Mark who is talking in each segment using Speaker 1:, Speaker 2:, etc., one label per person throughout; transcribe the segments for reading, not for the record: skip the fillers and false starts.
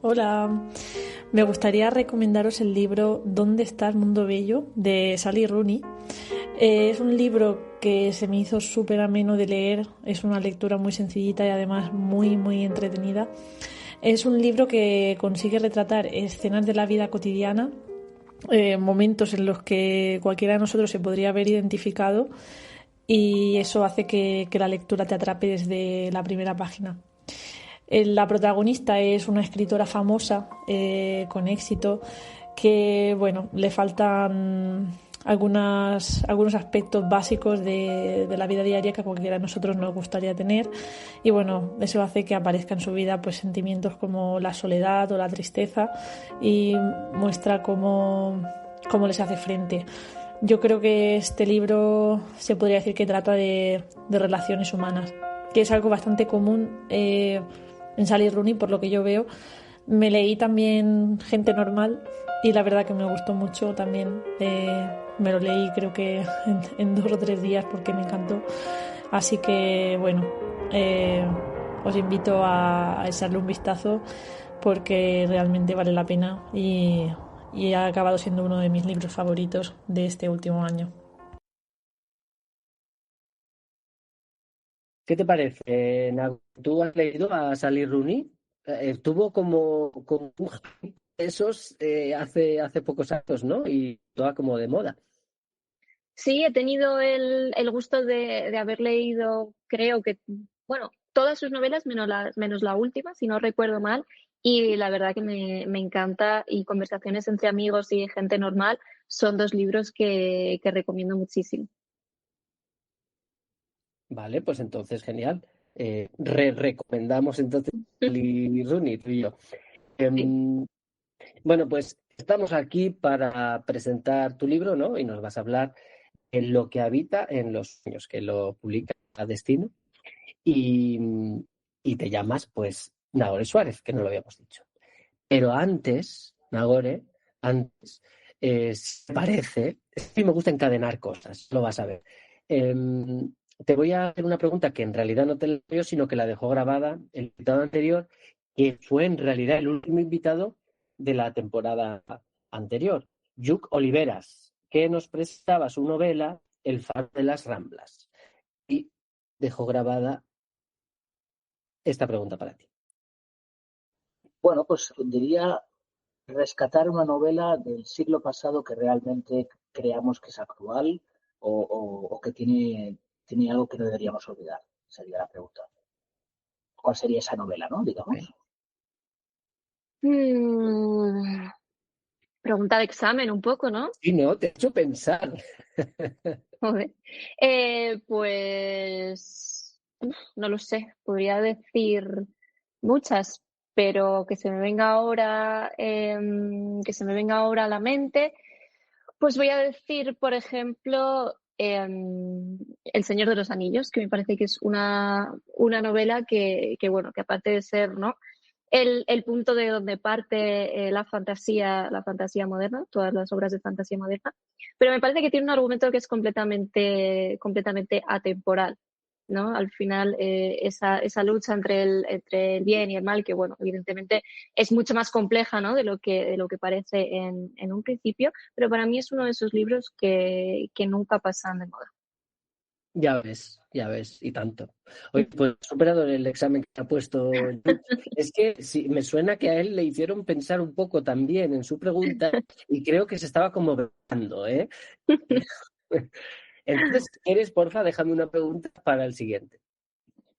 Speaker 1: Hola, me gustaría recomendaros el libro ¿Dónde está el mundo bello? De Sally Rooney. Es un libro que se me hizo súper ameno de leer, es una lectura muy sencillita y además muy, muy entretenida. Es un libro que consigue retratar escenas de la vida cotidiana, momentos en los que cualquiera de nosotros se podría haber identificado y eso hace que la lectura te atrape desde la primera página. La protagonista es una escritora famosa, con éxito, que bueno, le faltan algunos aspectos básicos de la vida diaria que a cualquiera de nosotros nos gustaría tener. Y bueno, eso hace que aparezca en su vida pues sentimientos como la soledad o la tristeza y muestra cómo les hace frente. Yo creo que este libro se podría decir que trata de relaciones humanas, que es algo bastante común en Sally Rooney, por lo que yo veo. Me leí también Gente Normal y la verdad que me gustó mucho también. Me lo leí creo que en 2 o 3 días porque me encantó. Así que bueno, eh, os invito a echarle un vistazo porque realmente vale la pena y ha acabado siendo uno de mis libros favoritos de este último año.
Speaker 2: ¿Qué te parece, Nago? ¿Tú has leído a Sally Rooney? Estuvo como un hype de esos hace pocos años, ¿no? Y toda como de moda.
Speaker 3: Sí, he tenido el gusto de haber leído, creo que, bueno, todas sus novelas, menos la última, si no recuerdo mal, y la verdad que me encanta, y Conversaciones entre amigos y gente normal son dos libros que recomiendo muchísimo.
Speaker 2: Vale, pues entonces genial. Recomendamos entonces a Sally Rooney, tú y yo.
Speaker 3: Sí.
Speaker 2: Em, bueno, pues estamos aquí para presentar tu libro, ¿no? Y nos vas a hablar en lo que habita en los sueños, que lo publica a Destino. Y, y te llamas, pues, Nagore Suárez, que no lo habíamos dicho. Pero antes, Nagore, antes, si parece, es que me gusta encadenar cosas, lo vas a ver. Te voy a hacer una pregunta que en realidad no te la dio, sino que la dejó grabada el invitado anterior, que fue en realidad el último invitado de la temporada anterior, Lluc Oliveras, que nos prestaba su novela El faro de las Ramblas. Y dejó grabada esta pregunta para ti.
Speaker 4: Bueno, pues diría rescatar una novela del siglo pasado que realmente creamos que es actual o que tiene algo que no deberíamos olvidar, sería la pregunta. ¿Cuál sería esa novela, no?
Speaker 2: Ok.
Speaker 4: Digamos.
Speaker 3: Mm, pregunta de examen un poco, ¿no?
Speaker 2: Sí, no, te he hecho pensar.
Speaker 3: Joder. Pues no lo sé, podría decir muchas, pero que se me venga ahora a la mente, pues voy a decir, por ejemplo, El Señor de los Anillos, que me parece que es una novela que, bueno, que aparte de ser, ¿no? El punto de donde parte la fantasía moderna, todas las obras de fantasía moderna, pero me parece que tiene un argumento que es completamente atemporal, ¿no? Al final, esa lucha entre el bien y el mal, que, bueno, evidentemente es mucho más compleja, ¿no? De lo que parece en un principio, pero para mí es uno de esos libros que nunca pasan de moda.
Speaker 2: Ya ves, y tanto. Oye, pues he superado el examen que te ha puesto Lluc. Es que sí, me suena que a él le hicieron pensar un poco también en su pregunta y creo que se estaba como velando, ¿eh? Entonces, si quieres, porfa, déjame una pregunta para el siguiente.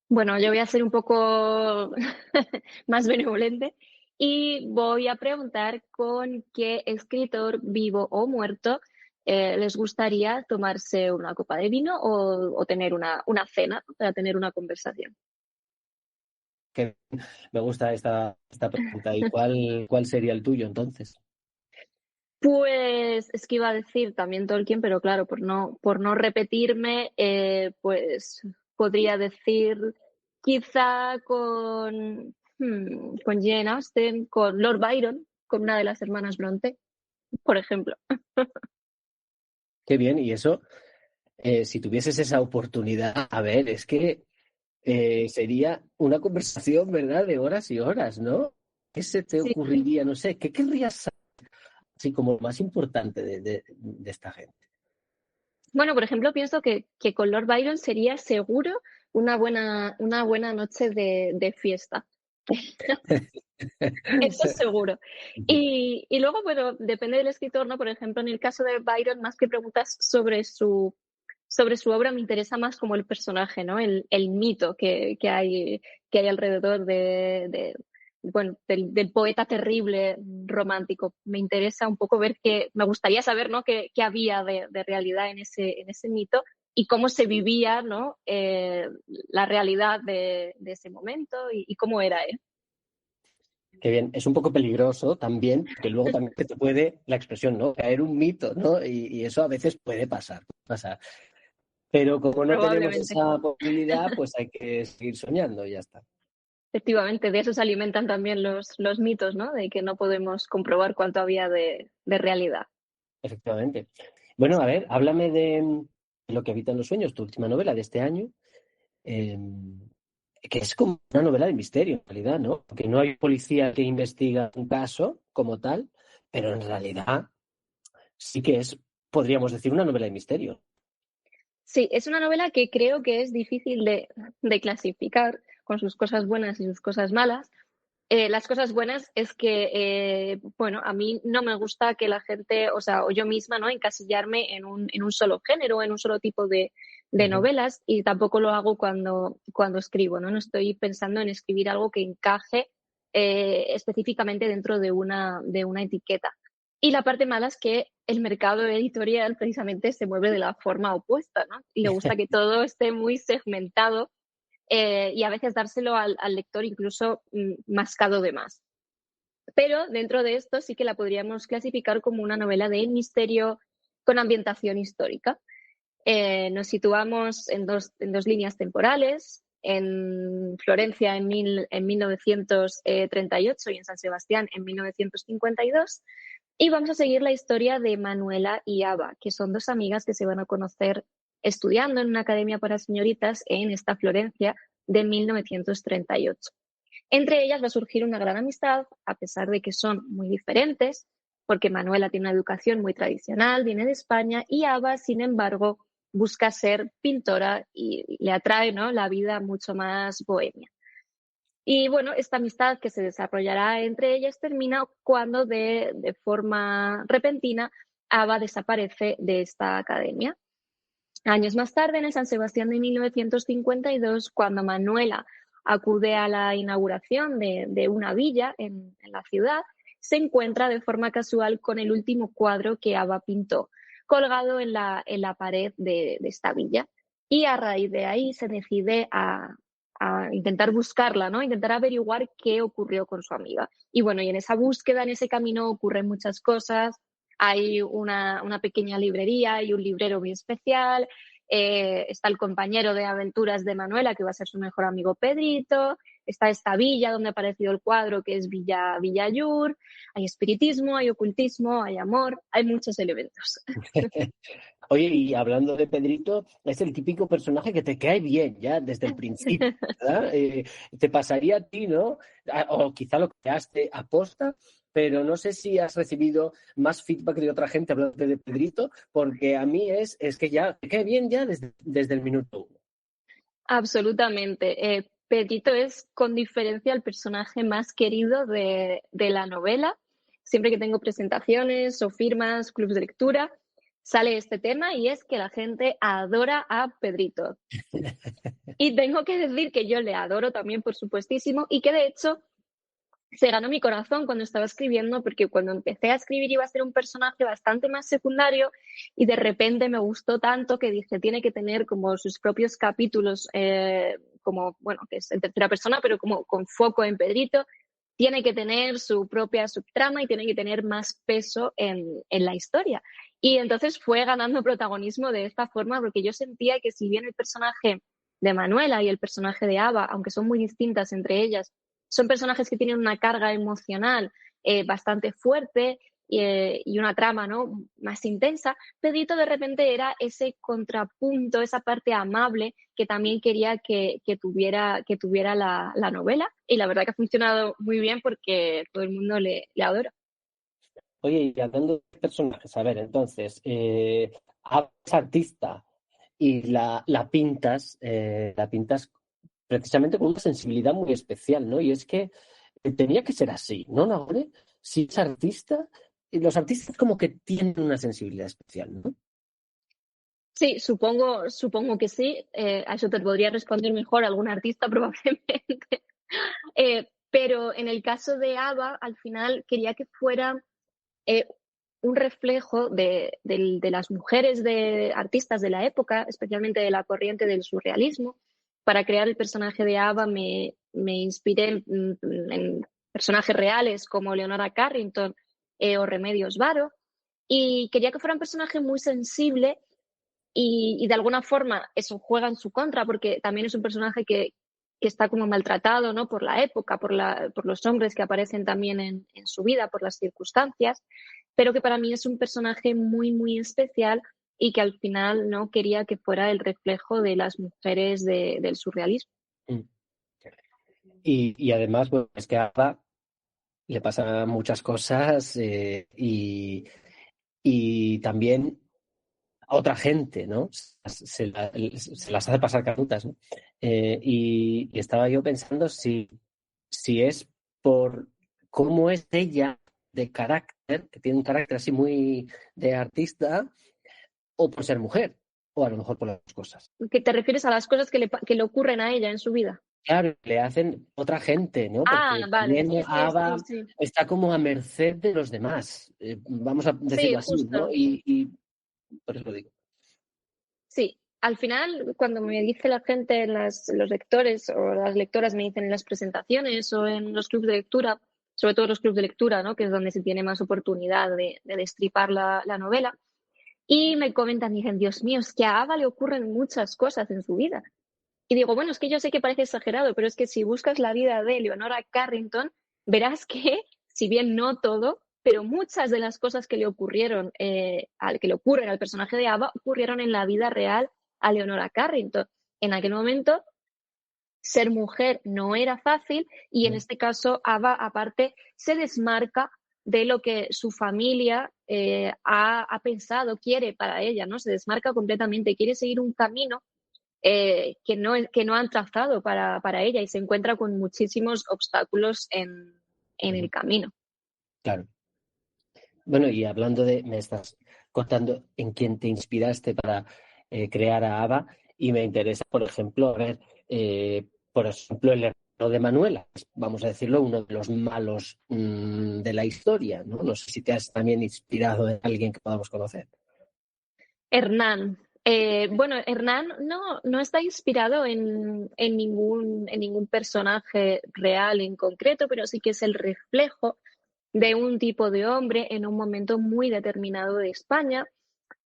Speaker 3: Bueno, yo voy a ser un poco más benevolente y voy a preguntar con qué escritor vivo o muerto les gustaría tomarse una copa de vino o tener una cena, ¿no? Para tener una conversación.
Speaker 2: Que me gusta esta pregunta. ¿Y cuál sería el tuyo entonces?
Speaker 3: Pues es que iba a decir también Tolkien, pero claro, por no repetirme, pues podría decir quizá con Jane Austen, con Lord Byron, con una de las hermanas Bronte, por ejemplo.
Speaker 2: Qué bien, y eso, si tuvieses esa oportunidad, a ver, es que sería una conversación, ¿verdad? De horas y horas, ¿no? ¿Qué se te
Speaker 3: Sí.
Speaker 2: ocurriría? No sé, ¿qué querrías saber así como más importante de esta gente?
Speaker 3: Bueno, por ejemplo, pienso que con Lord Byron sería seguro una buena noche de fiesta. Eso seguro. Y luego, bueno, depende del escritor, ¿no? Por ejemplo, en el caso de Byron, más que preguntas sobre su obra, me interesa más como el personaje, ¿no? El mito que hay alrededor bueno, del poeta terrible romántico. Me interesa un poco me gustaría saber, ¿no? Qué había de realidad en ese mito y cómo se vivía, ¿no? La realidad de ese momento y cómo era él.
Speaker 2: Qué bien, es un poco peligroso también, porque luego también te puede, la expresión, ¿no? Caer un mito, ¿no? Y eso a veces puede pasar, pasar. Pero como no tenemos
Speaker 3: Probablemente.
Speaker 2: esa posibilidad, pues hay que seguir soñando y ya está.
Speaker 3: Efectivamente, de eso se alimentan también los mitos, ¿no? De que no podemos comprobar cuánto había de realidad.
Speaker 2: Efectivamente. Bueno, a ver, háblame de Lo que habitan los sueños, tu última novela de este año, eh, que es como una novela de misterio, en realidad, ¿no? Porque no hay policía que investiga un caso como tal, pero en realidad sí que es, podríamos decir, una novela de misterio.
Speaker 3: Sí, es una novela que creo que es difícil de clasificar con sus cosas buenas y sus cosas malas. Las cosas buenas es que, bueno, a mí no me gusta que la gente, o sea, o yo misma, ¿no? Encasillarme en un solo género, en un solo tipo de
Speaker 2: Ujú.
Speaker 3: novelas y tampoco lo hago cuando escribo, ¿no? No estoy pensando en escribir algo que encaje específicamente dentro de una etiqueta. Y la parte mala es que el mercado editorial precisamente se mueve de la forma opuesta, ¿no? Y le gusta que todo esté muy segmentado y a veces dárselo al lector incluso mascado de más. Pero dentro de esto sí que la podríamos clasificar como una novela de misterio con ambientación histórica. Nos situamos en dos líneas temporales, en Florencia en 1938 y en San Sebastián en 1952. Y vamos a seguir la historia de Manuela y Ava, que son dos amigas que se van a conocer estudiando en una academia para señoritas en esta Florencia de 1938. Entre ellas va a surgir una gran amistad, a pesar de que son muy diferentes, porque Manuela tiene una educación muy tradicional, viene de España, y Ava, sin embargo, busca ser pintora y le atrae, ¿no?, la vida mucho más bohemia. Y bueno, esta amistad que se desarrollará entre ellas termina cuando de forma repentina Ava desaparece de esta academia. Años más tarde, en el San Sebastián de 1952, cuando Manuela acude a la inauguración de una villa en la ciudad, se encuentra de forma casual con el último cuadro que Ava pintó, colgado en la pared de esta villa. Y a raíz de ahí se decide a intentar buscarla, ¿no? Intentar averiguar qué ocurrió con su amiga. Y bueno, y en esa búsqueda, en ese camino, ocurren muchas cosas. Hay una pequeña librería y un librero muy especial. Está el compañero de aventuras de Manuela, que va a ser su mejor amigo Pedrito. Está esta villa donde ha aparecido el cuadro, que es Villa Ayur. Hay espiritismo, hay ocultismo, hay amor, hay muchos elementos.
Speaker 2: Oye, y hablando de Pedrito, es el típico personaje que te cae bien ya desde el principio, ¿verdad? Te pasaría a ti, ¿no? O quizá lo creaste aposta, pero no sé si has recibido más feedback de otra gente hablando de Pedrito, porque a mí es que ya te cae bien ya desde el minuto uno.
Speaker 3: Absolutamente. Pedrito es con diferencia el personaje más querido de la novela. Siempre que tengo presentaciones o firmas, clubs de lectura, sale este tema y es que la gente adora a Pedrito. Y tengo que decir que yo le adoro también, por supuestísimo, y que de hecho se ganó mi corazón cuando estaba escribiendo, porque cuando empecé a escribir iba a ser un personaje bastante más secundario y de repente me gustó tanto que dije, tiene que tener como sus propios capítulos, como, bueno, que es en tercera persona, pero como con foco en Pedrito, tiene que tener su propia subtrama y tiene que tener más peso en la historia. Y entonces fue ganando protagonismo de esta forma, porque yo sentía que si bien el personaje de Manuela y el personaje de Ava, aunque son muy distintas entre ellas, son personajes que tienen una carga emocional bastante fuerte, y una trama, ¿no?, más intensa. Pedrito de repente era ese contrapunto, esa parte amable que también quería que tuviera la novela, y la verdad que ha funcionado muy bien porque todo el mundo le adora.
Speaker 2: Oye, y hablando de personajes, a ver, entonces, Ava es artista y la pintas precisamente con una sensibilidad muy especial, ¿no? Y es que tenía que ser así, ¿no, Nagore? Si es artista, y los artistas como que tienen una sensibilidad especial, ¿no?
Speaker 3: Sí, supongo que sí. A eso te podría responder mejor algún artista probablemente. Pero en el caso de Ava, al final quería que fuera eh, un reflejo de las mujeres de artistas de la época, especialmente de la corriente del surrealismo. Para crear el personaje de Ava me inspiré en personajes reales como Leonora Carrington o Remedios Varo, y quería que fuera un personaje muy sensible y de alguna forma eso juega en su contra porque también es un personaje que está como maltratado, ¿no?, por la época, por los hombres que aparecen también en su vida, por las circunstancias, pero que para mí es un personaje muy, muy especial y que al final no quería que fuera el reflejo de las mujeres del surrealismo.
Speaker 2: Mm. Y además, bueno, es que a Ava le pasan muchas cosas y también a otra gente, ¿no? Se las hace pasar canutas, ¿no? Y estaba yo pensando si es por cómo es ella de carácter, que tiene un carácter así muy de artista, o por ser mujer, o a lo mejor por las dos cosas.
Speaker 3: ¿Qué te refieres a las cosas que le ocurren a ella en su vida?
Speaker 2: Claro, le hacen otra gente, ¿no?
Speaker 3: Ah,
Speaker 2: Porque
Speaker 3: vale,
Speaker 2: también
Speaker 3: sí, sí, sí,
Speaker 2: Ava
Speaker 3: sí.
Speaker 2: está como a merced de los demás, vamos a
Speaker 3: Sí,
Speaker 2: decirlo así, ¿no?
Speaker 3: justo.
Speaker 2: Y por eso lo digo.
Speaker 3: Sí, al final, cuando me dice la gente, los lectores o las lectoras me dicen en las presentaciones o en los clubes de lectura, sobre todo los clubes de lectura, ¿no?, que es donde se tiene más oportunidad de destripar la novela, y me comentan, dicen, Dios mío, es que a Ava le ocurren muchas cosas en su vida. Y digo, bueno, es que yo sé que parece exagerado, pero es que si buscas la vida de Leonora Carrington, verás que, si bien no todo, pero muchas de las cosas que le ocurrieron, que le ocurren al personaje de Ava, ocurrieron en la vida real a Leonora Carrington. En aquel momento, ser mujer no era fácil y en este caso Ava, aparte, se desmarca de lo que su familia ha pensado, quiere para ella, ¿no? Se desmarca completamente, quiere seguir un camino que no han trazado para ella y se encuentra con muchísimos obstáculos en el camino.
Speaker 2: Claro. Bueno, y hablando me estás contando en quién te inspiraste para crear a Ava y me interesa, por ejemplo, a ver, por ejemplo, el hermano de Manuela, vamos a decirlo, uno de los malos de la historia, ¿no? No sé si te has también inspirado en alguien que podamos conocer.
Speaker 3: Hernán. Bueno, Hernán no está inspirado en ningún personaje real en concreto, pero sí que es el reflejo de un tipo de hombre en un momento muy determinado de España.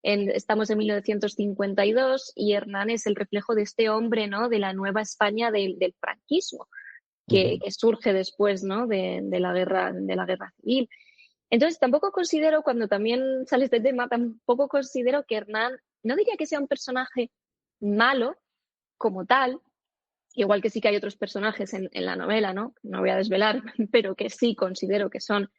Speaker 3: Estamos en 1952 y Hernán es el reflejo de este hombre, ¿no?, de la nueva España del franquismo, que surge después, ¿no?, de la guerra civil. Entonces, tampoco considero, cuando también sale este tema, tampoco considero que Hernán, no diría que sea un personaje malo como tal, igual que sí que hay otros personajes en la novela, ¿no? No voy a desvelar, pero que sí considero que son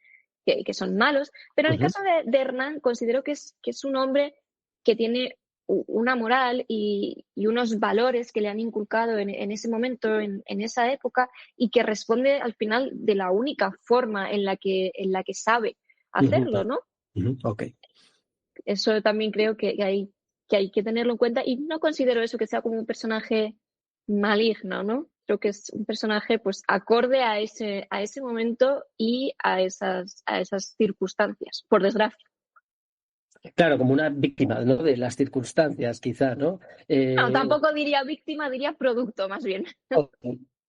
Speaker 3: malos. Pero en el caso de Hernán, considero que es un hombre que tiene una moral y unos valores que le han inculcado en ese momento, en esa época, y que responde al final de la única forma en la que sabe hacerlo, ¿no?
Speaker 2: Ok.
Speaker 3: Eso también creo que hay que tenerlo en cuenta y no considero eso que sea como un personaje maligno, ¿no? Creo que es un personaje pues acorde a ese momento y a esas circunstancias, por desgracia.
Speaker 2: Claro, como una víctima, ¿no? De las circunstancias, quizá, ¿no?
Speaker 3: No, tampoco diría víctima, diría producto más bien.
Speaker 2: Ok,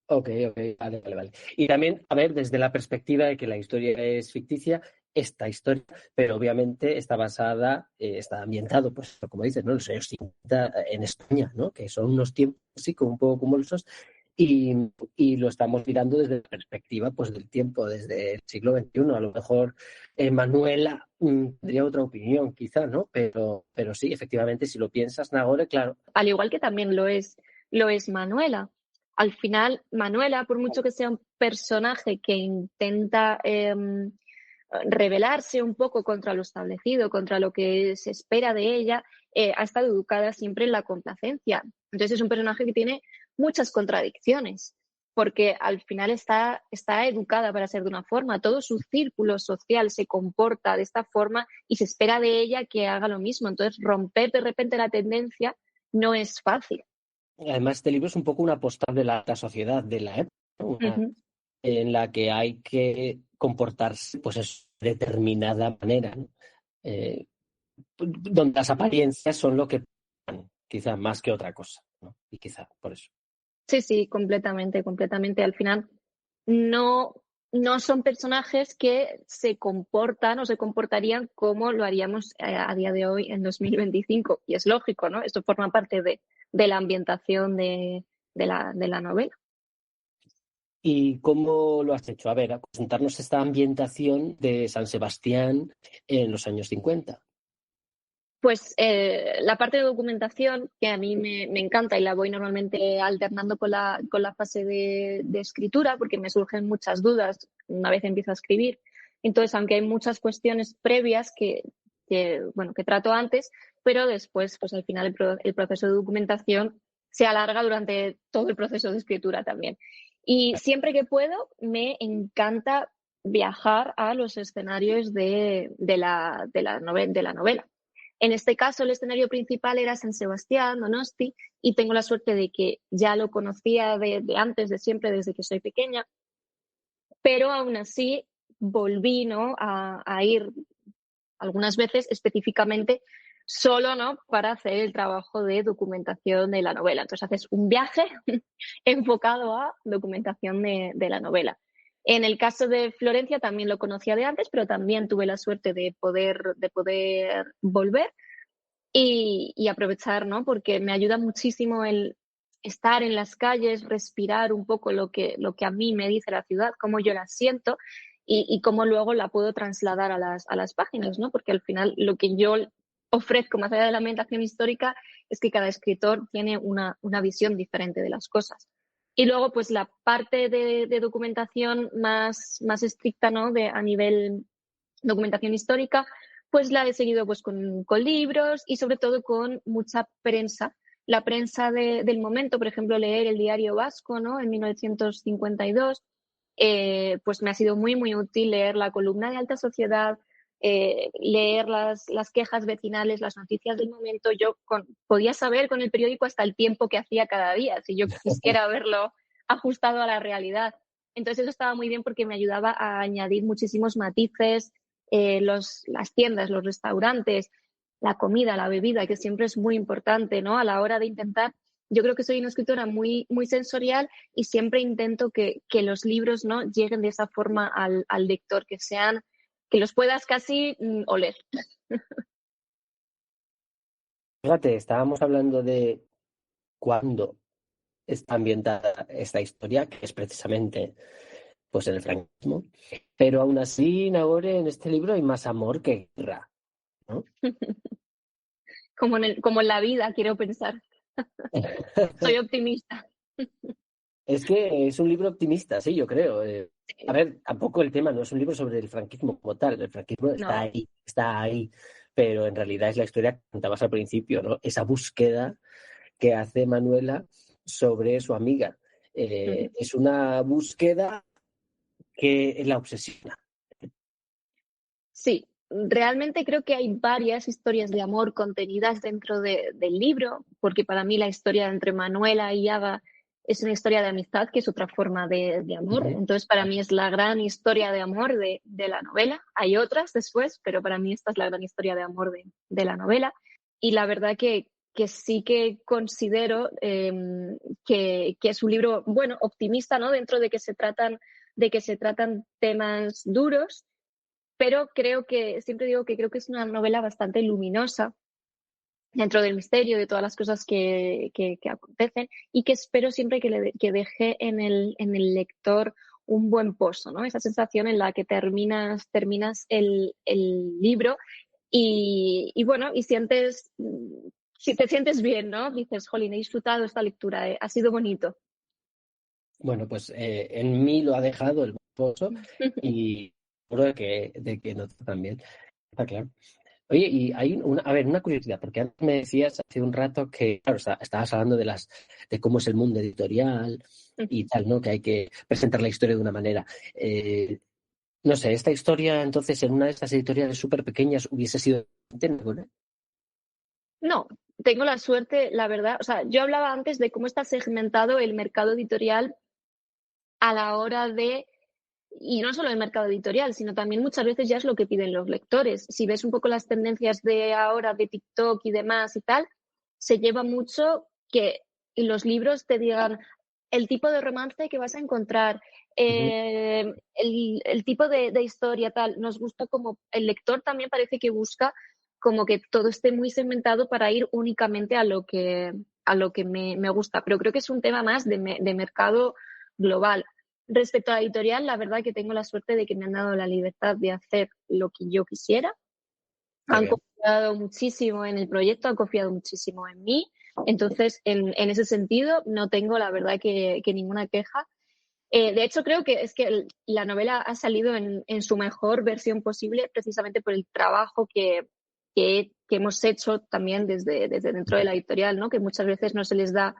Speaker 2: ok, vale. Y también, a ver, desde la perspectiva de que la historia es ficticia, esta historia, pero obviamente está basada, está ambientado, pues como dices, ¿no? En los años 50 en España, ¿no? Que son unos tiempos así como un poco convulsos y lo estamos mirando desde la perspectiva pues, del tiempo, desde el siglo XXI. A lo mejor Manuela tendría otra opinión, quizá, ¿no? Pero sí, efectivamente, si lo piensas, Nagore, claro.
Speaker 3: Al igual que también lo es Manuela. Al final, Manuela, por mucho que sea un personaje que intenta rebelarse un poco contra lo establecido, contra lo que se espera de ella, ha estado educada siempre en la complacencia. Entonces es un personaje que tiene muchas contradicciones, porque al final está educada para ser de una forma, todo su círculo social se comporta de esta forma y se espera de ella que haga lo mismo. Entonces romper de repente la tendencia no es fácil.
Speaker 2: Además, este libro es un poco una postal de la alta sociedad de la época, ¿no? En la que hay que comportarse pues de determinada manera, ¿no? Donde las apariencias son lo que quizá más que otra cosa, ¿no? Y quizá por eso.
Speaker 3: Sí, completamente. Al final no son personajes que se comportan o se comportarían como lo haríamos a día de hoy en 2025. Y es lógico, ¿no? Esto forma parte de la ambientación de la novela.
Speaker 2: ¿Y cómo lo has hecho? A ver, a presentarnos esta ambientación de San Sebastián en los años 50.
Speaker 3: Pues la parte de documentación, que a mí me encanta y la voy normalmente alternando con la fase de escritura, porque me surgen muchas dudas una vez empiezo a escribir. Entonces, aunque hay muchas cuestiones previas que trato antes, pero después, pues al final el proceso de documentación se alarga durante todo el proceso de escritura también. Y siempre que puedo, me encanta viajar a los escenarios de la novela. En este caso, el escenario principal era San Sebastián, Donosti, y tengo la suerte de que ya lo conocía de antes, de siempre, desde que soy pequeña, pero aún así volví, ¿no?, a ir algunas veces específicamente solo, ¿no?, para hacer el trabajo de documentación de la novela. Entonces haces un viaje enfocado a documentación de la novela. En el caso de Florencia también lo conocía de antes, pero también tuve la suerte de poder volver y aprovechar, ¿no? Porque me ayuda muchísimo el estar en las calles, respirar un poco lo que a mí me dice la ciudad, cómo yo la siento y cómo luego la puedo trasladar a las páginas, ¿no? Porque al final lo que yo ofrezco más allá de la ambientación histórica es que cada escritor tiene una visión diferente de las cosas. Y luego, pues la parte de documentación más estricta, ¿no?, a nivel documentación histórica, pues la he seguido pues con libros y sobre todo con mucha prensa. La prensa del momento, por ejemplo, leer el Diario Vasco, ¿no?, en 1952, pues me ha sido muy, muy útil leer la columna de Alta Sociedad, leer las quejas vecinales, las noticias del momento. Yo podía saber con el periódico hasta el tiempo que hacía cada día, si yo quisiera verlo ajustado a la realidad. Entonces eso estaba muy bien porque me ayudaba a añadir muchísimos matices, las tiendas, los restaurantes, la comida, la bebida, que siempre es muy importante, ¿no?, a la hora de intentar. Yo creo que soy una escritora muy, muy sensorial y siempre intento que los libros, ¿no?, lleguen de esa forma al lector, que los puedas casi oler.
Speaker 2: Fíjate, estábamos hablando de cuándo está ambientada esta historia, que es precisamente pues en el franquismo, pero aún así, Nagore, en este libro hay más amor que guerra, ¿no?
Speaker 3: Como en la vida, quiero pensar. Soy optimista.
Speaker 2: Es que es un libro optimista, sí, yo creo. A ver, tampoco el tema no es un libro sobre el franquismo como tal. El franquismo
Speaker 3: No.
Speaker 2: está ahí, pero en realidad es la historia que contabas al principio, ¿no? Esa búsqueda que hace Manuela sobre su amiga. Es una búsqueda que la obsesiona.
Speaker 3: Sí, realmente creo que hay varias historias de amor contenidas dentro del libro, porque para mí la historia entre Manuela y Ava es una historia de amistad, que es otra forma de amor. Entonces, para mí es la gran historia de amor de la novela. Hay otras después, pero para mí esta es la gran historia de amor de la novela. Y la verdad que sí que considero que es un libro, bueno, optimista, ¿no?, dentro de que se tratan temas duros, pero siempre digo que creo que es una novela bastante luminosa, dentro del misterio, de todas las cosas que acontecen, y que espero siempre que deje en el lector un buen pozo, ¿no? Esa sensación en la que terminas el libro y bueno, y sientes, si te sientes bien, ¿no? Dices, jolín, he disfrutado esta lectura, ha sido bonito.
Speaker 2: Bueno, pues en mí lo ha dejado el pozo y seguro de que no también. Está claro. Oye, y hay una curiosidad, porque antes me decías hace un rato que, claro, estabas hablando de cómo es el mundo editorial y tal, ¿no? Que hay que presentar la historia de una manera. No sé, esta historia, entonces, en una de estas editoriales súper pequeñas hubiese sido diferente, ¿no?
Speaker 3: No, tengo la suerte, la verdad, o sea, yo hablaba antes de cómo está segmentado el mercado editorial a la hora de, y no solo el mercado editorial, sino también muchas veces ya es lo que piden los lectores. Si ves un poco las tendencias de ahora, de TikTok y demás y tal, se lleva mucho que los libros te digan el tipo de romance que vas a encontrar, el tipo de historia, tal. Nos gusta como, el lector también parece que busca como que todo esté muy segmentado para ir únicamente a lo que me gusta. Pero creo que es un tema más de mercado global. Respecto a la editorial, la verdad que tengo la suerte de que me han dado la libertad de hacer lo que yo quisiera. Han confiado muchísimo en el proyecto, han confiado muchísimo en mí. Entonces, en ese sentido, no tengo la verdad que ninguna queja. De hecho, creo que es que la novela ha salido en su mejor versión posible precisamente por el trabajo que hemos hecho también desde dentro de la editorial, ¿no? Que muchas veces no se les da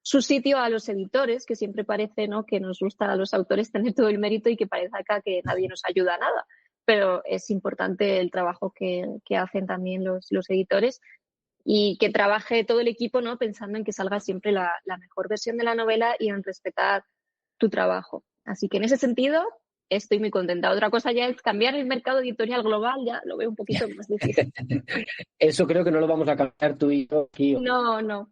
Speaker 3: su sitio a los editores, que siempre parece, ¿no?, que nos gusta a los autores tener todo el mérito y que parece acá que nadie nos ayuda a nada. Pero es importante el trabajo que hacen también los editores y que trabaje todo el equipo, ¿no?, pensando en que salga siempre la mejor versión de la novela y en respetar tu trabajo. Así que en ese sentido estoy muy contenta. Otra cosa ya es cambiar el mercado editorial global, ya lo veo un poquito más difícil.
Speaker 2: Eso creo que no lo vamos a cambiar tú y yo aquí.
Speaker 3: No.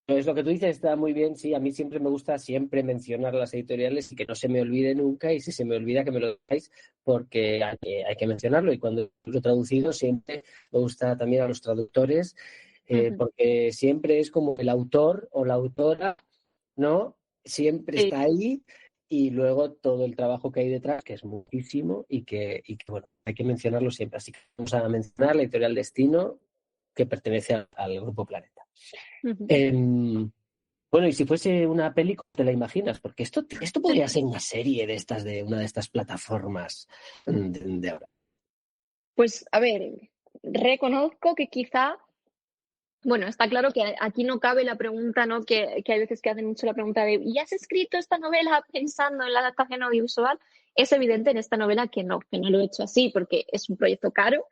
Speaker 2: Es lo que tú dices, está muy bien, sí, a mí siempre me gusta siempre mencionar las editoriales y que no se me olvide nunca, y si se me olvida que me lo digáis, porque hay que mencionarlo, y cuando lo he traducido siempre me gusta también a los traductores, porque siempre es como el autor o la autora, ¿no? Siempre
Speaker 3: Sí.
Speaker 2: está ahí, y luego todo el trabajo que hay detrás, que es muchísimo, y que bueno, hay que mencionarlo siempre. Así que vamos a mencionar la editorial Destino, que pertenece al Grupo Planeta. Bueno, y si fuese una película, ¿te la imaginas? Porque esto podría ser una serie de estas, de una de estas plataformas de ahora.
Speaker 3: Pues a ver, reconozco que quizá, bueno, está claro que aquí no cabe la pregunta, ¿no? Que hay veces que hacen mucho la pregunta de ¿y has escrito esta novela pensando en la adaptación audiovisual? Es evidente en esta novela que no lo he hecho así, porque es un proyecto caro,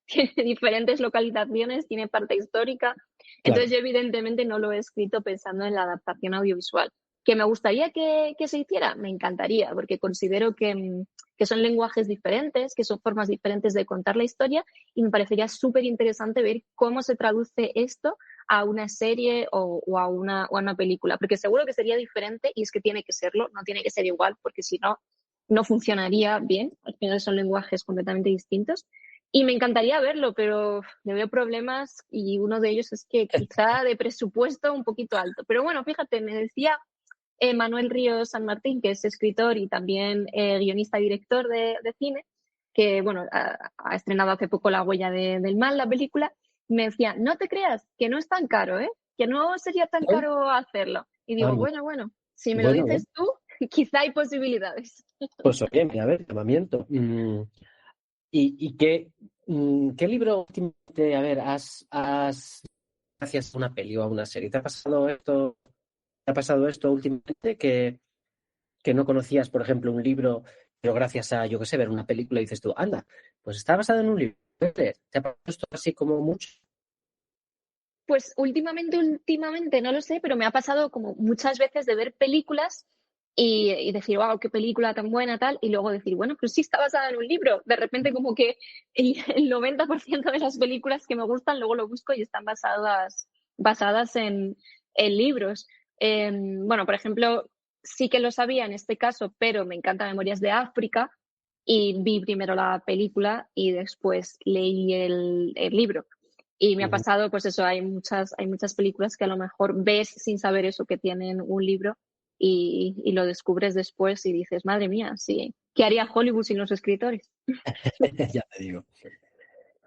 Speaker 3: tiene diferentes localizaciones, tiene parte histórica. Entonces,
Speaker 2: Claro.
Speaker 3: yo evidentemente no lo he escrito pensando en la adaptación audiovisual. ¿Que me gustaría que se hiciera? Me encantaría, porque considero que son lenguajes diferentes, que son formas diferentes de contar la historia, y me parecería súper interesante ver cómo se traduce esto a una serie o a una película, porque seguro que sería diferente, y es que tiene que serlo, no tiene que ser igual, porque si no, no funcionaría bien. Al final son lenguajes completamente distintos. Y me encantaría verlo, pero le veo problemas, y uno de ellos es que quizá de presupuesto un poquito alto. Pero bueno, fíjate, me decía Manuel Ríos San Martín, que es escritor y también guionista y director de cine, que bueno, ha estrenado hace poco La huella del mal, la película. Me decía, no te creas, que no es tan caro, que no sería tan
Speaker 2: ¿Eh?
Speaker 3: caro hacerlo. Y
Speaker 2: Ah,
Speaker 3: digo, bueno, si me lo
Speaker 2: bueno,
Speaker 3: dices tú, quizá hay posibilidades.
Speaker 2: pues oye, mira, a ver, llamamiento. ¿Y qué libro últimamente, a ver, gracias a una peli o a una serie, te ha pasado esto últimamente que no conocías, por ejemplo, un libro, pero gracias a, yo qué sé, ver una película dices tú, anda, pues está basado en un libro? ¿Te ha pasado esto así como mucho?
Speaker 3: Pues últimamente no lo sé, pero me ha pasado como muchas veces de ver películas y decir, wow, qué película tan buena, tal, y luego decir, bueno, pues sí está basada en un libro. De repente como que el 90% de las películas que me gustan luego lo busco y están basadas en libros. Bueno, por ejemplo, sí que lo sabía en este caso, pero me encanta Memorias de África, y vi primero la película y después leí el libro. Y me ha pasado, pues eso, hay muchas películas que a lo mejor ves sin saber eso, que tienen un libro y lo descubres después y dices, madre mía, sí, ¿qué haría Hollywood sin los escritores?
Speaker 2: Ya te digo.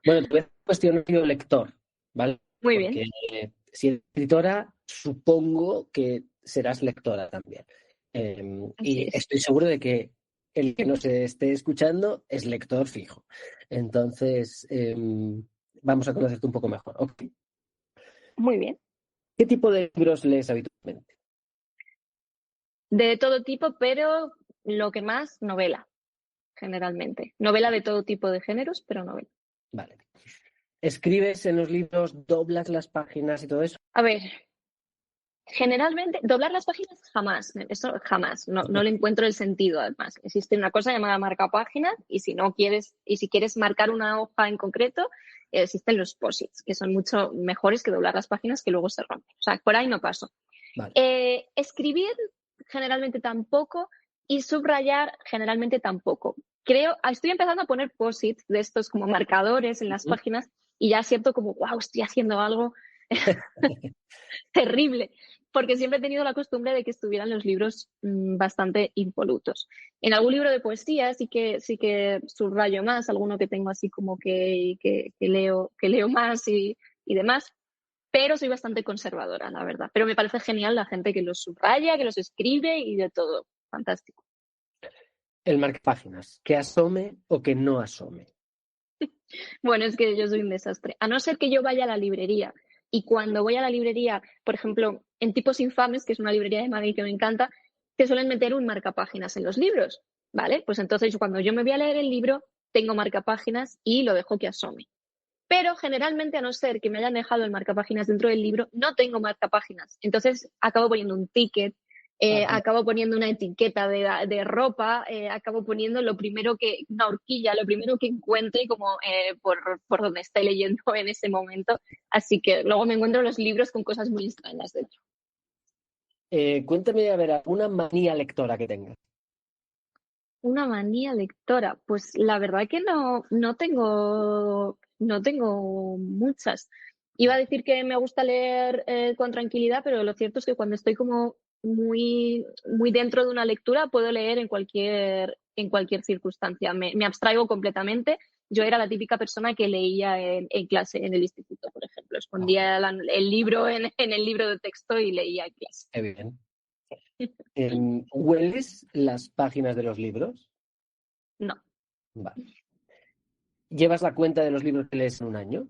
Speaker 2: Bueno, te voy a cuestionar yo lector, ¿vale?
Speaker 3: Muy bien.
Speaker 2: Porque si eres escritora, supongo que serás lectora también.
Speaker 3: Así
Speaker 2: Y
Speaker 3: es.
Speaker 2: estoy seguro de que el que nos esté escuchando es lector fijo. Entonces, vamos a conocerte un poco mejor. Ok.
Speaker 3: Muy bien.
Speaker 2: ¿Qué tipo de libros lees habitualmente?
Speaker 3: De todo tipo, pero lo que más, novela, generalmente. Novela de todo tipo de géneros, pero novela.
Speaker 2: Vale. ¿Escribes en los libros, doblas las páginas y todo eso?
Speaker 3: A ver, generalmente, doblar las páginas jamás, eso jamás, no le encuentro el sentido además. Existe una cosa llamada marca páginas y si quieres marcar una hoja en concreto, existen los posits, que son mucho mejores que doblar las páginas que luego se rompen. O sea, por ahí no paso.
Speaker 2: Vale.
Speaker 3: Escribir generalmente tampoco y subrayar generalmente tampoco. Estoy empezando a poner posits de estos como marcadores en las páginas y ya siento como, wow, estoy haciendo algo terrible, porque siempre he tenido la costumbre de que estuvieran los libros bastante impolutos. En algún libro de poesía sí que subrayo más, alguno que tengo así como que leo más y demás, pero soy bastante conservadora, la verdad. Pero me parece genial la gente que los subraya, que los escribe y de todo. Fantástico.
Speaker 2: El marcapáginas, que asome o que no asome.
Speaker 3: Bueno, es que yo soy un desastre. A no ser que yo vaya a la librería. Y cuando voy a la librería, por ejemplo, en Tipos Infames, que es una librería de Madrid que me encanta, te suelen meter un marcapáginas en los libros, ¿vale? Pues entonces cuando yo me voy a leer el libro, tengo marcapáginas y lo dejo que asome. Pero generalmente, a no ser que me hayan dejado el marcapáginas dentro del libro, no tengo marcapáginas. Entonces acabo poniendo un ticket, acabo poniendo una etiqueta de ropa, acabo poniendo una horquilla, lo primero que encuentre como por donde esté leyendo en ese momento. Así que luego me encuentro los libros con cosas muy extrañas dentro.
Speaker 2: Cuéntame, a ver, una manía lectora que tengas.
Speaker 3: Una manía lectora, pues la verdad que no tengo muchas. Iba a decir que me gusta leer con tranquilidad, pero lo cierto es que cuando estoy como muy, muy dentro de una lectura, puedo leer en cualquier circunstancia. Me abstraigo completamente. Yo era la típica persona que leía en clase, en el instituto, por ejemplo. Escondía el libro en el libro de texto y leía en clase.
Speaker 2: Qué bien. ¿Hueles las páginas de los libros?
Speaker 3: No.
Speaker 2: Vale. ¿Llevas la cuenta de los libros que lees en un año?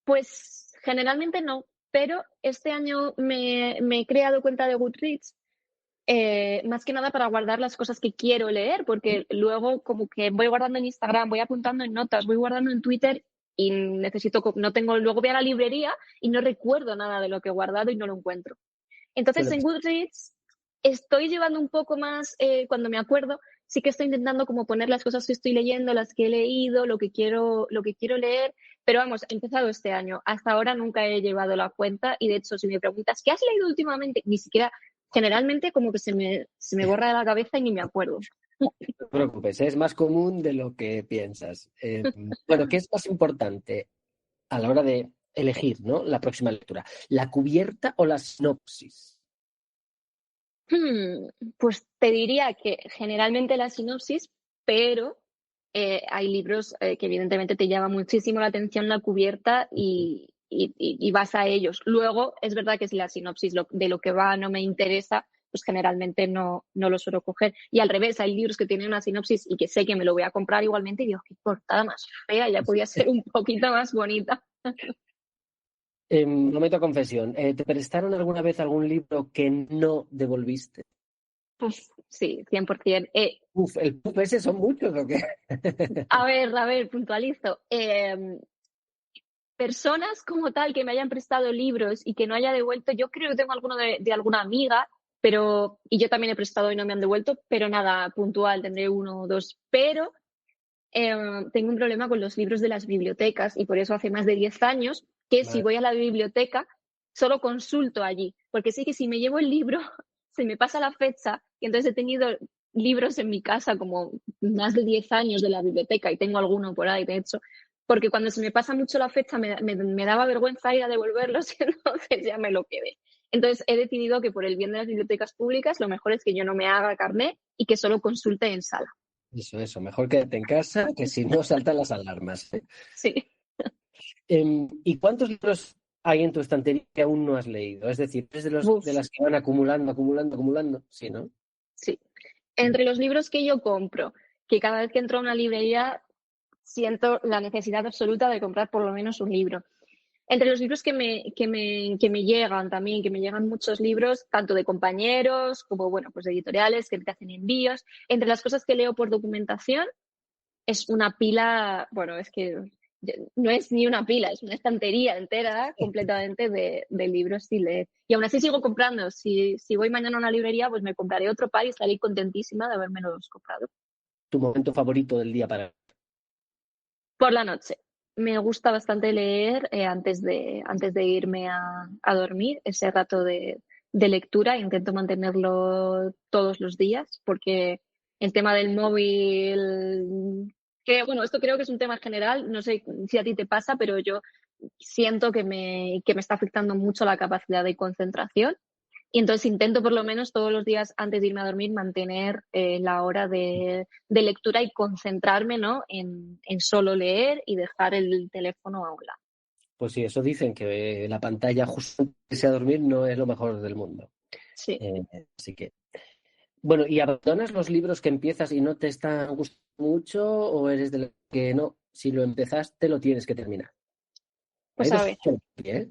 Speaker 3: Pues generalmente no, pero este año me he creado cuenta de Goodreads, más que nada para guardar las cosas que quiero leer, porque luego como que voy guardando en Instagram, voy apuntando en notas, voy guardando en Twitter y luego voy a la librería y no recuerdo nada de lo que he guardado y no lo encuentro. Entonces en Goodreads estoy llevando un poco más, cuando me acuerdo, sí que estoy intentando como poner las cosas que estoy leyendo, las que he leído, lo que quiero leer, pero vamos, he empezado este año. Hasta ahora nunca he llevado la cuenta y de hecho si me preguntas, ¿qué has leído últimamente? Ni siquiera, generalmente como que se me borra de la cabeza y ni me acuerdo.
Speaker 2: No te preocupes, es más común de lo que piensas. Bueno, ¿qué es más importante a la hora de elegir, ¿no?, la próxima lectura? ¿La cubierta o la sinopsis?
Speaker 3: Pues te diría que generalmente la sinopsis, pero hay libros que evidentemente te llama muchísimo la atención la cubierta y vas a ellos. Luego, es verdad que si la sinopsis de lo que va no me interesa, pues generalmente no lo suelo coger. Y al revés, hay libros que tienen una sinopsis y que sé que me lo voy a comprar igualmente y digo, qué portada más fea, ya podía ser un poquito más bonita.
Speaker 2: Momento de confesión. ¿Te prestaron alguna vez algún libro que no devolviste?
Speaker 3: Pues sí, 100%.
Speaker 2: El puf ese son muchos, ¿o qué?
Speaker 3: A ver, puntualizo. Personas como tal que me hayan prestado libros y que no haya devuelto, yo creo que tengo alguno de alguna amiga, y yo también he prestado y no me han devuelto, pero nada puntual, tendré uno o dos. Pero tengo un problema con los libros de las bibliotecas y por eso hace más de 10 años que si voy a la biblioteca solo consulto allí, porque sé que si me llevo el libro se me pasa la fecha y entonces he tenido libros en mi casa, como más de 10 años de la biblioteca, y tengo alguno por ahí, de hecho, porque cuando se me pasa mucho la fecha me daba vergüenza ir a devolverlos y entonces ya me lo quedé. Entonces he decidido que por el bien de las bibliotecas públicas lo mejor es que yo no me haga carné y que solo consulte en sala.
Speaker 2: Eso, mejor quédate en casa, que si no saltan las alarmas.
Speaker 3: Sí.
Speaker 2: ¿Y cuántos libros hay en tu estantería que aún no has leído? Es decir, ¿eres de
Speaker 3: Uf,
Speaker 2: las que van acumulando? Sí, ¿no?
Speaker 3: sí. Entre los libros que yo compro, que cada vez que entro a una librería siento la necesidad absoluta de comprar por lo menos un libro. Entre los libros que me llegan también, que me llegan muchos libros, tanto de compañeros como, bueno, pues de editoriales que te hacen envíos. Entre las cosas que leo por documentación es una pila, bueno, es que no es ni una pila, es una estantería entera completamente de libros sin leer. Y aún así sigo comprando. Si voy mañana a una librería, pues me compraré otro par y estaré contentísima de habérmelos comprado.
Speaker 2: ¿Tu momento favorito del día para...
Speaker 3: Por la noche. Me gusta bastante leer antes de irme a dormir, ese rato de lectura. Intento mantenerlo todos los días porque el tema del móvil, que bueno, esto creo que es un tema general, no sé si a ti te pasa, pero yo siento que me está afectando mucho la capacidad de concentración. Y entonces intento por lo menos todos los días antes de irme a dormir mantener la hora de lectura y concentrarme, ¿no? en solo leer y dejar el teléfono a un lado.
Speaker 2: Pues sí, eso dicen, que la pantalla justo antes de irse a dormir no es lo mejor del mundo.
Speaker 3: Sí.
Speaker 2: Eh, Así que... Bueno, ¿y abandonas los libros que empiezas y no te están gustando mucho o eres de los que no, si lo empezaste lo tienes que terminar? Hay
Speaker 3: Pues a
Speaker 2: dos
Speaker 3: ver,
Speaker 2: opciones, ¿eh?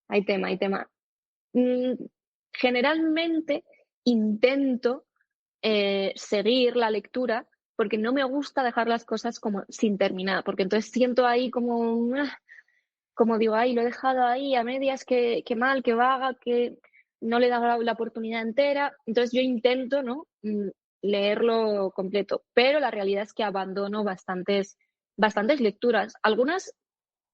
Speaker 3: hay tema, hay tema. Mm, Generalmente intento seguir la lectura porque no me gusta dejar las cosas como sin terminar, porque entonces siento ahí como digo, ay, lo he dejado ahí a medias, que mal, que vaga, que no le he dado la oportunidad entera. Entonces yo intento, ¿no? Leerlo completo, pero la realidad es que abandono bastantes lecturas. Algunas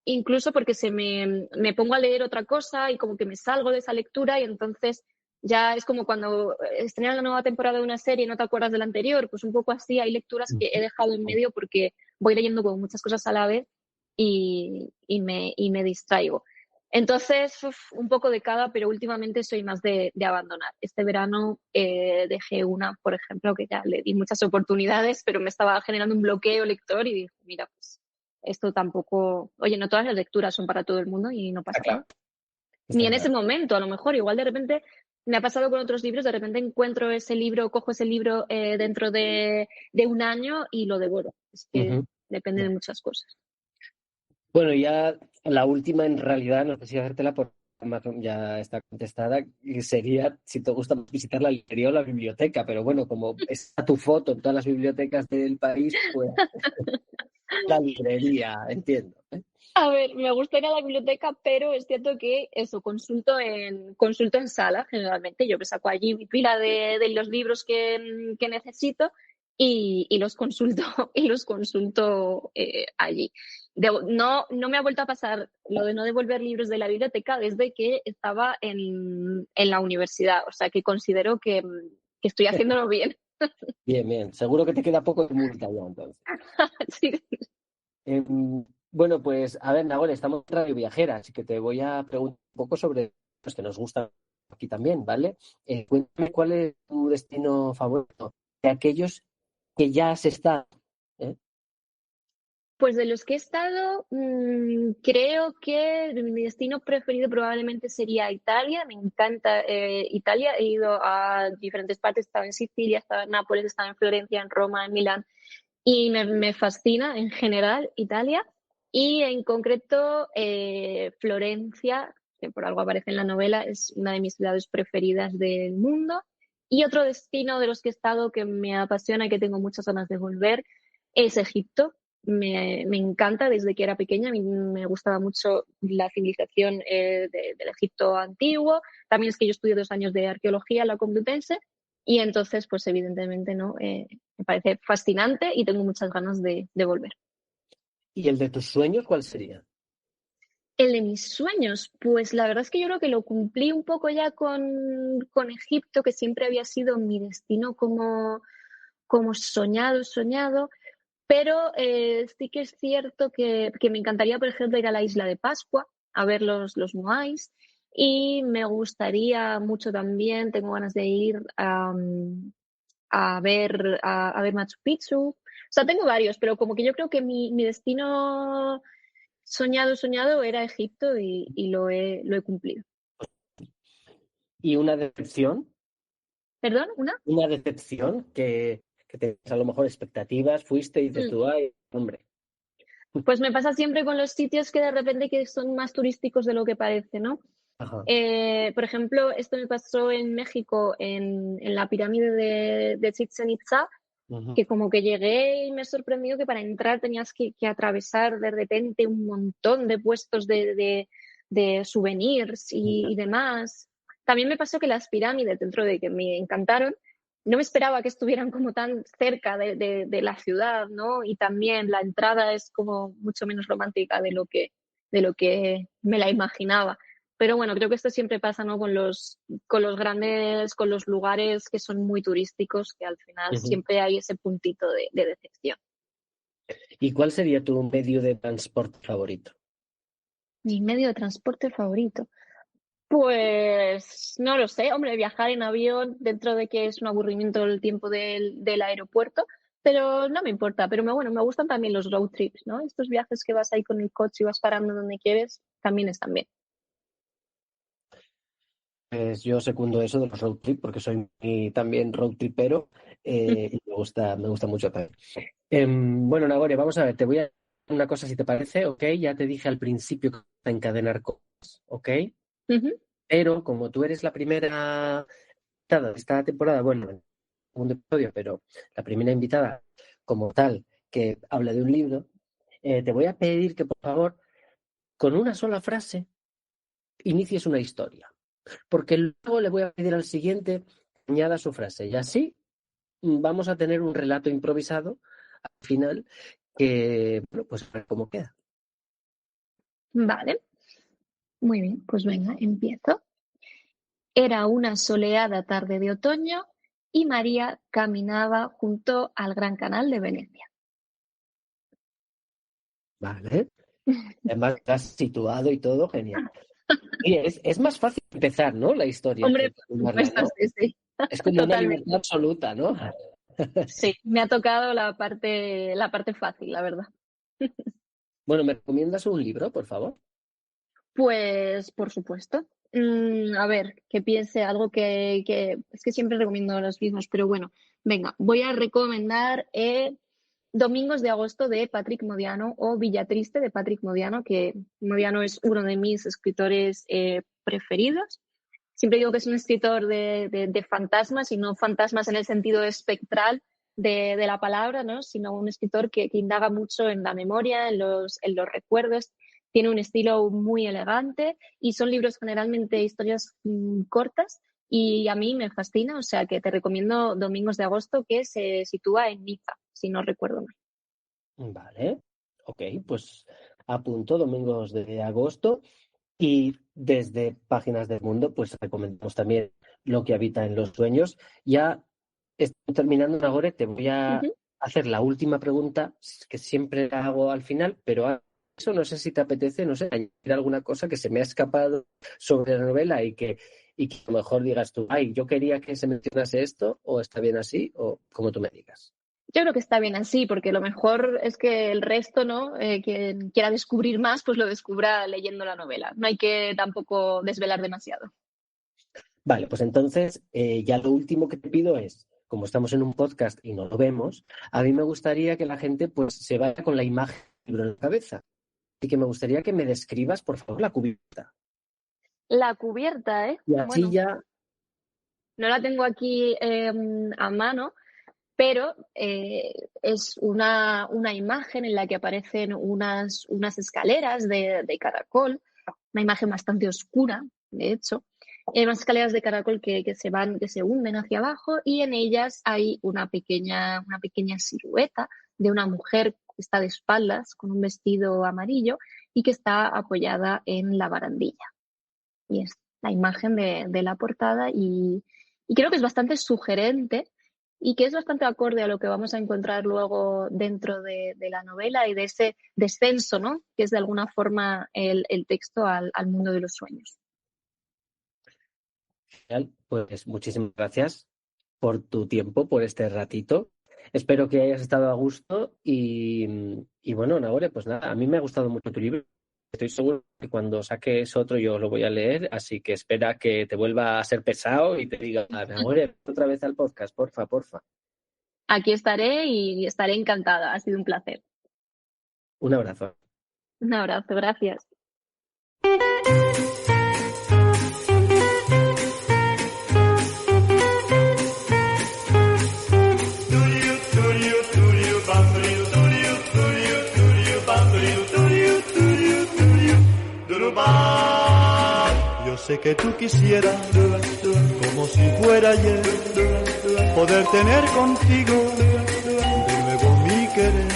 Speaker 3: incluso porque me pongo a leer otra cosa y como que me salgo de esa lectura y entonces ya es como cuando estrenan la nueva temporada de una serie y no te acuerdas de la anterior, pues un poco así, hay lecturas que he dejado en medio porque voy leyendo como muchas cosas a la vez y me distraigo. Entonces, un poco de cada, pero últimamente soy más de abandonar. Este verano dejé una, por ejemplo, que ya le di muchas oportunidades, pero me estaba generando un bloqueo lector y dije, mira, pues esto tampoco, oye, no todas las lecturas son para todo el mundo y no
Speaker 2: Está
Speaker 3: pasa
Speaker 2: claro,
Speaker 3: nada. Ni
Speaker 2: está
Speaker 3: en ese
Speaker 2: claro.
Speaker 3: momento, a lo mejor, igual de repente me ha pasado con otros libros, de repente encuentro ese libro, cojo ese libro dentro de un año y lo devoro. Es que
Speaker 2: Ujú.
Speaker 3: depende de muchas cosas.
Speaker 2: Bueno, ya la última en realidad, no sé si hacértela por Amazon, ya está contestada, y sería si te gusta visitar la librería o la biblioteca, pero bueno, como está tu foto en todas las bibliotecas del país, pues la librería, entiendo, ¿eh?
Speaker 3: A ver, me gusta ir a la biblioteca, pero es cierto que eso, consulto en sala, generalmente. Yo me saco allí mi pila de los libros que necesito y los consulto, y los consulto allí. No me ha vuelto a pasar lo de no devolver libros de la biblioteca desde que estaba en la universidad. O sea, que considero que estoy haciéndolo bien.
Speaker 2: Bien, bien. Seguro que te queda poco de multa ya, entonces.
Speaker 3: Sí.
Speaker 2: Bueno, pues a ver, Nagore, estamos en Radio Viajera, así que te voy a preguntar un poco sobre los que nos gustan aquí también, ¿vale? Cuéntame cuál es tu destino favorito de aquellos que ya has estado, ¿eh?
Speaker 3: Pues de los que he estado, creo que mi destino preferido probablemente sería Italia. Me encanta Italia. He ido a diferentes partes. He estado en Sicilia, he estado en Nápoles, he estado en Florencia, en Roma, en Milán. Y me fascina en general Italia. Y en concreto Florencia, que por algo aparece en la novela, es una de mis ciudades preferidas del mundo. Y otro destino de los que he estado que me apasiona y que tengo muchas ganas de volver es Egipto. Me encanta desde que era pequeña, a mí me gustaba mucho la civilización del Egipto antiguo. También es que yo estudié 2 años de arqueología en la Complutense y entonces, pues evidentemente, ¿no? Me parece fascinante y tengo muchas ganas de volver.
Speaker 2: ¿Y el de tus sueños cuál sería?
Speaker 3: El de mis sueños, pues la verdad es que yo creo que lo cumplí un poco ya con Egipto, que siempre había sido mi destino como soñado, pero sí que es cierto que me encantaría, por ejemplo, ir a la isla de Pascua a ver los Moais, y me gustaría mucho también, tengo ganas de ir a ver Machu Picchu. O sea, tengo varios, pero como que yo creo que mi destino soñado era Egipto y lo he cumplido.
Speaker 2: ¿Y una decepción?
Speaker 3: ¿Perdón? ¿Una?
Speaker 2: Una decepción que tenías a lo mejor expectativas, fuiste y dices
Speaker 3: Mm.
Speaker 2: tú, ay, hombre.
Speaker 3: Pues me pasa siempre con los sitios que de repente que son más turísticos de lo que parece, ¿no?
Speaker 2: Ajá.
Speaker 3: Por ejemplo, esto me pasó en México, en la pirámide de Chichén Itzá,
Speaker 2: Ujú.
Speaker 3: que como que llegué y me sorprendió que para entrar tenías que atravesar de repente un montón de puestos de souvenirs y demás. También me pasó que las pirámides, dentro de que me encantaron, no me esperaba que estuvieran como tan cerca de la ciudad, ¿no? Y también la entrada es como mucho menos romántica de lo que me la imaginaba. Pero bueno, creo que esto siempre pasa, ¿no? Con los lugares que son muy turísticos, que al final
Speaker 2: Ujú.
Speaker 3: siempre hay ese puntito de decepción.
Speaker 2: ¿Y cuál sería tu medio de transporte favorito?
Speaker 3: Mi medio de transporte favorito. Pues no lo sé, hombre, viajar en avión dentro de que es un aburrimiento el tiempo del aeropuerto, pero no me importa. Pero bueno, me gustan también los road trips, ¿no? Estos viajes que vas ahí con el coche y vas parando donde quieres, también están bien.
Speaker 2: Pues yo secundo eso de los road trip porque soy también road tripero y me gusta mucho también. Bueno, Nagore, vamos a ver, te voy a decir una cosa si te parece, ¿ok? Ya te dije al principio que vas a encadenar cosas, ¿ok?
Speaker 3: Ujú.
Speaker 2: Pero como tú eres la primera invitada de esta temporada, bueno, en el segundo episodio, pero la primera invitada como tal que habla de un libro, te voy a pedir que por favor, con una sola frase, inicies una historia. Porque luego le voy a pedir al siguiente que añada su frase. Y así vamos a tener un relato improvisado al final que, bueno, pues a ver cómo queda.
Speaker 3: Vale, muy bien, pues venga, empiezo. Era una soleada tarde de otoño y María caminaba junto al Gran Canal de Venecia.
Speaker 2: ¿Vale? Además, estás situado y todo, genial. Y es más fácil empezar, ¿no? La historia
Speaker 3: Hombre,
Speaker 2: que
Speaker 3: por
Speaker 2: terminarla,
Speaker 3: supuesto,
Speaker 2: ¿no?
Speaker 3: sí, sí,
Speaker 2: Es como una
Speaker 3: totalmente.
Speaker 2: libertad absoluta, ¿no?
Speaker 3: Sí, me ha tocado la parte fácil, la verdad.
Speaker 2: Bueno, ¿me recomiendas un libro, por favor?
Speaker 3: Pues, por supuesto. A ver, que piense algo que es que siempre recomiendo los mismos, pero bueno, venga, voy a recomendar Domingos de agosto de Patrick Modiano o Villa Triste de Patrick Modiano, que Modiano es uno de mis escritores preferidos. Siempre digo que es un escritor de fantasmas, y no fantasmas en el sentido espectral de la palabra, ¿no? Sino un escritor que indaga mucho en la memoria, en los recuerdos. Tiene un estilo muy elegante y son libros generalmente historias cortas, y a mí me fascina, o sea que te recomiendo Domingos de agosto, que se sitúa en Niza, si no recuerdo mal.
Speaker 2: Vale, ok, pues apunto Domingos de Agosto. Y desde Páginas del Mundo, pues recomendamos también Lo que habita en los sueños. Ya estoy terminando ahora, te voy a
Speaker 3: Ujú.
Speaker 2: hacer la última pregunta, que siempre la hago al final, pero a eso no sé si te apetece, no sé, añadir alguna cosa que se me ha escapado sobre la novela y que a lo mejor digas tú, ay, yo quería que se mencionase esto, o está bien así, o como tú me digas.
Speaker 3: Yo creo que está bien así, porque lo mejor es que el resto, ¿no? Quien quiera descubrir más, pues lo descubra leyendo la novela. No hay que tampoco desvelar demasiado.
Speaker 2: Vale, pues entonces ya lo último que te pido es, como estamos en un podcast y no lo vemos, a mí me gustaría que la gente pues se vaya con la imagen del libro en la cabeza. Así que me gustaría que me describas, por favor, la cubierta.
Speaker 3: La cubierta, ¿eh?
Speaker 2: Y así
Speaker 3: Bueno,
Speaker 2: ya,
Speaker 3: no la tengo aquí a mano, pero es una imagen en la que aparecen unas escaleras de caracol, una imagen bastante oscura, de hecho, unas escaleras de caracol que se hunden hacia abajo, y en ellas hay una pequeña silueta de una mujer que está de espaldas con un vestido amarillo, y que está apoyada en la barandilla. Y es la imagen de la portada y creo que es bastante sugerente y que es bastante acorde a lo que vamos a encontrar luego dentro de la novela y de ese descenso, ¿no? Que es de alguna forma el texto al mundo de los sueños.
Speaker 2: Genial. Pues muchísimas gracias por tu tiempo, por este ratito. Espero que hayas estado a gusto y bueno, Nagore, pues nada, a mí me ha gustado mucho tu libro. Estoy seguro que cuando saques otro yo lo voy a leer, así que espera que te vuelva a ser pesado y te diga, Nagore, otra vez al podcast, porfa.
Speaker 3: Aquí estaré y estaré encantada. Ha sido un placer.
Speaker 2: Un abrazo.
Speaker 3: Un abrazo, gracias.
Speaker 5: Yo sé que tú quisieras, como si fuera ayer, poder tener contigo de nuevo mi querer.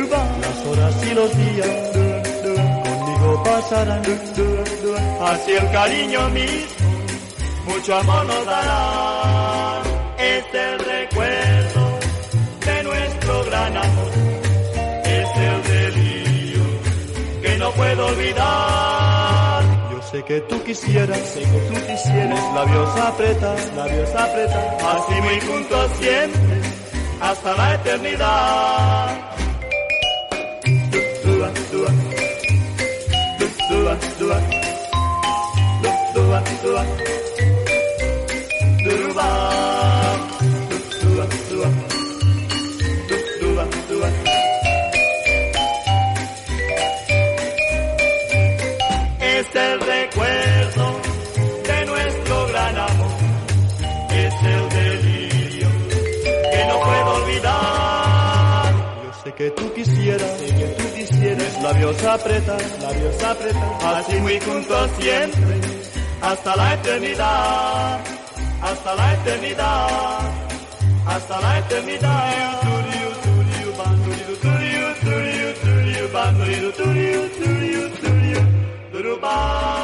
Speaker 5: Las horas y los días conmigo pasarán, así el cariño mismo mucho amor nos dará. Es el recuerdo de nuestro gran amor, es el delirio que no puedo olvidar. Yo sé que tú quisieras, labios apretas, así muy juntos siempre, hasta la eternidad. Es el recuerdo de nuestro gran amor, es el delirio que no puedo olvidar. Yo sé que tú quisieras, labios apretas, así muy juntos siempre, hasta la eternidad, hasta la eternidad, hasta la eternidad. Bye.